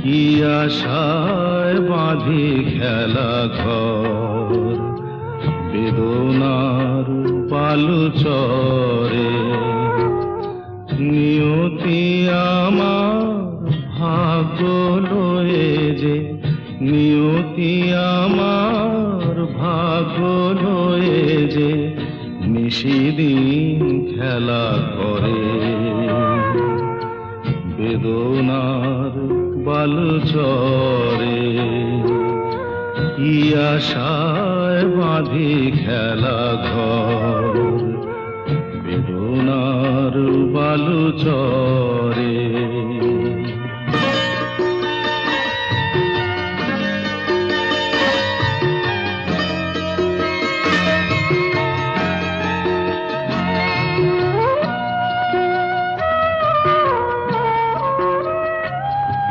কি আশায় বাঁধি খেলা ঘর, বেদনার বালু চরে। নিয়তি আমার ভাগ্য লয়ে যে, নিয়তি আমার ভাগ্য লয়ে যে নিশিদিন খেলা করে। বেদনার বালু চরে, কি আশায় বাঁধি খেলা ঘর, বেদনার বালু চরে।